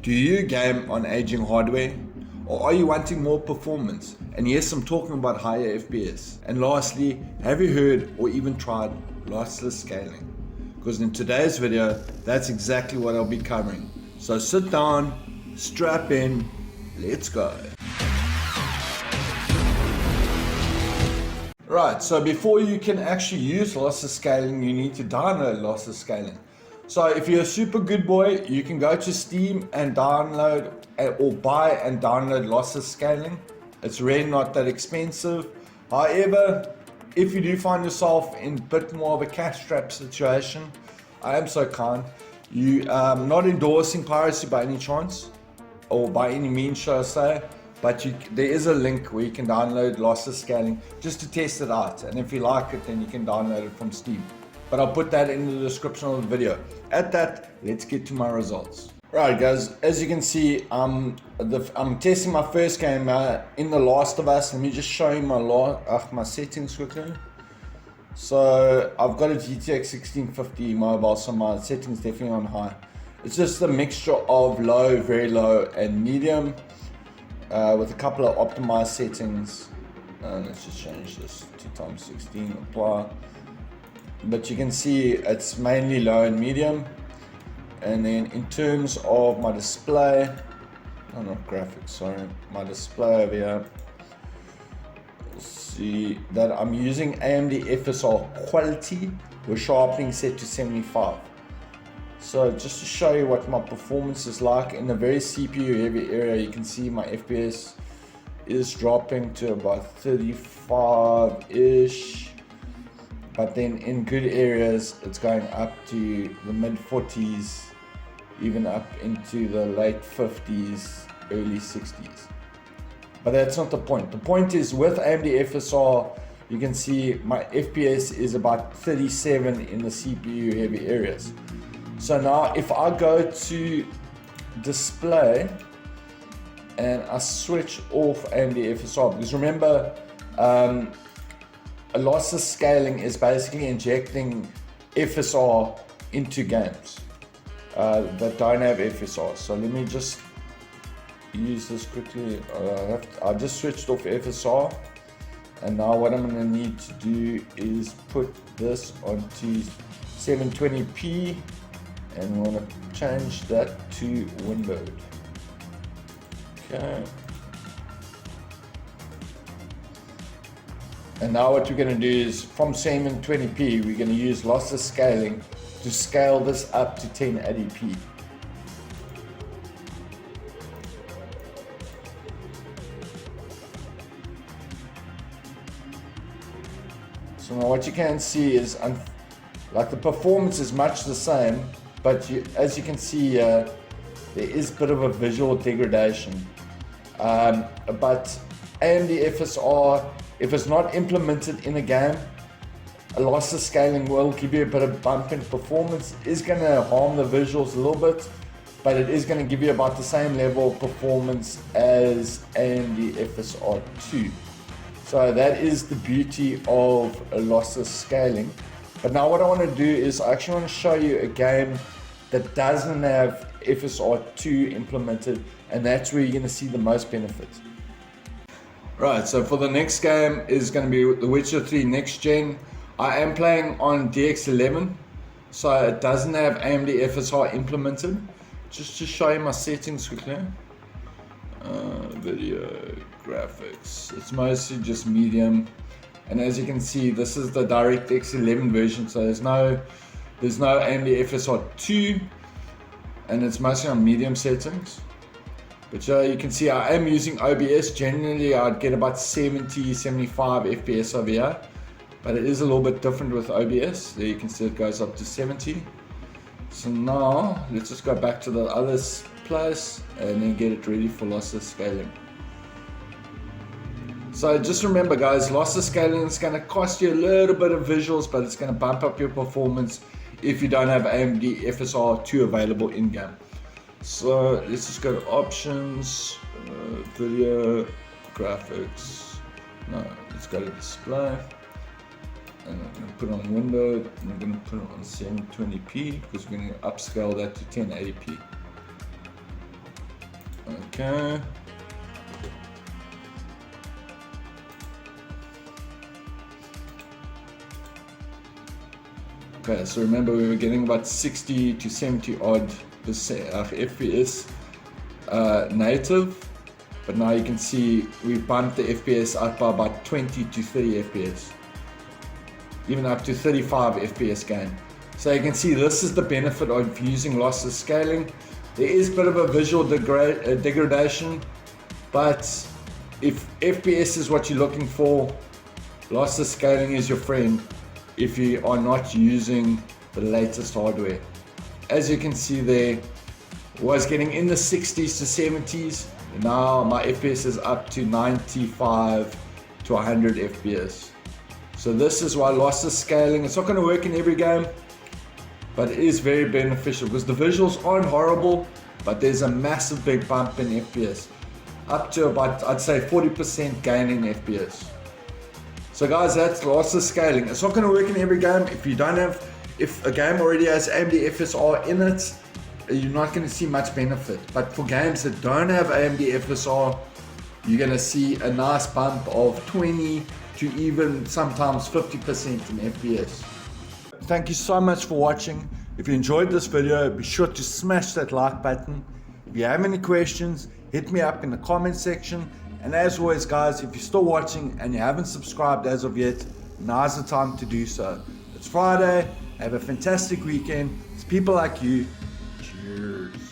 Do you game on aging hardware? Or are you wanting more performance? And yes, I'm talking about higher FPS. And lastly, have you heard or even tried lossless scaling? Because in today's video, that's exactly what I'll be covering. So sit down, strap in, let's go. Right, so before you can actually use lossless scaling, you need to download lossless scaling. So if you're a super good boy, you can go to Steam and download or buy and download lossless scaling. It's really not that expensive. However, if you do find yourself in a bit more of a cash strap situation, I am so kind. You not endorsing piracy by any chance, or by any means, shall I say, but there is a link where you can download lossless scaling just to test it out, and if you like it, then you can download it from Steam. But I'll put that in the description of the video. At that, let's get to my results. Right guys, as you can see, I'm testing my first game in The Last of Us. Let me just show you my settings quickly. So I've got a GTX 1650 mobile, so my settings definitely on high. It's just a mixture of low, very low, and medium, with a couple of optimized settings. Let's just change this to times 16, apply. But you can see it's mainly low and medium. And then in terms of my display, not graphics, sorry, my display over here, see that I'm using AMD FSR quality with sharpening set to 75. So just to show you what my performance is like in a very CPU heavy area, you can see my FPS is dropping to about 35-ish. But then in good areas, it's going up to the mid 40s, even up into the late 50s, early 60s. But that's not the point. The point is with AMD FSR, you can see my FPS is about 37 in the CPU heavy areas. So now if I go to display and I switch off AMD FSR, because remember, a lossless scaling is basically injecting FSR into games that don't have FSR. So let me just use this quickly. I just switched off FSR, and now what I'm going to need to do is put this onto 720p, and we're going to change that to windowed. Okay. And now what we're going to do is from 720p, we're going to use lossless scaling to scale this up to 1080p. So now what you can see is, like, the performance is much the same, but as you can see, there is a bit of a visual degradation. But AMD FSR, if it's not implemented in a game, a lossless scaling will give you a bit of bump in performance. It is going to harm the visuals a little bit, but it is going to give you about the same level of performance as AMD FSR 2. So that is the beauty of a lossless scaling. But now what I want to do is I actually want to show you a game that doesn't have FSR 2 implemented, and that's where you're going to see the most benefit. Right, so for the next game is going to be The Witcher 3 Next Gen. I am playing on DX11, so it doesn't have AMD FSR implemented. Just to show you my settings quickly. Video, graphics, it's mostly just medium. And as you can see, this is the DirectX 11 version, so there's no AMD FSR 2, and it's mostly on medium settings. But you can see I am using OBS. Generally I'd get about 70-75 FPS over here, but it is a little bit different with OBS. There you can see it goes up to 70. So now let's just go back to the other place and then get it ready for lossless scaling. So just remember guys, lossless scaling is going to cost you a little bit of visuals, but it's going to bump up your performance if you don't have AMD FSR 2 available in game. So let's just go to options, video, graphics. No, let's go to display, and I'm going to put it on window, and I'm going to put it on 720p because we're going to upscale that to 1080p. Okay. Okay, so remember we were getting about 60 to 70 odd percent FPS native, but now you can see we've bumped the FPS up by about 20 to 30 FPS, even up to 35 FPS gain. So you can see this is the benefit of using lossless scaling. There is a bit of a visual degradation, but if FPS is what you're looking for, lossless scaling is your friend if you are not using the latest hardware. As you can see there, was getting in the 60s to 70s. Now my FPS is up to 95 to 100 FPS. So this is why lossless scaling, it's not going to work in every game, but it is very beneficial because the visuals aren't horrible, but there's a massive big bump in FPS, up to about, I'd say 40% gain in FPS. So guys, that's lossless scaling. It's not going to work in every game. If a game already has AMD FSR in it, you're not going to see much benefit. But for games that don't have AMD FSR, you're going to see a nice bump of 20 to even sometimes 50% in FPS. Thank you so much for watching. If you enjoyed this video, be sure to smash that like button. If you have any questions, hit me up in the comment section. And as always guys, if you're still watching and you haven't subscribed as of yet, now's the time to do so. It's Friday, have a fantastic weekend. It's people like you. Cheers.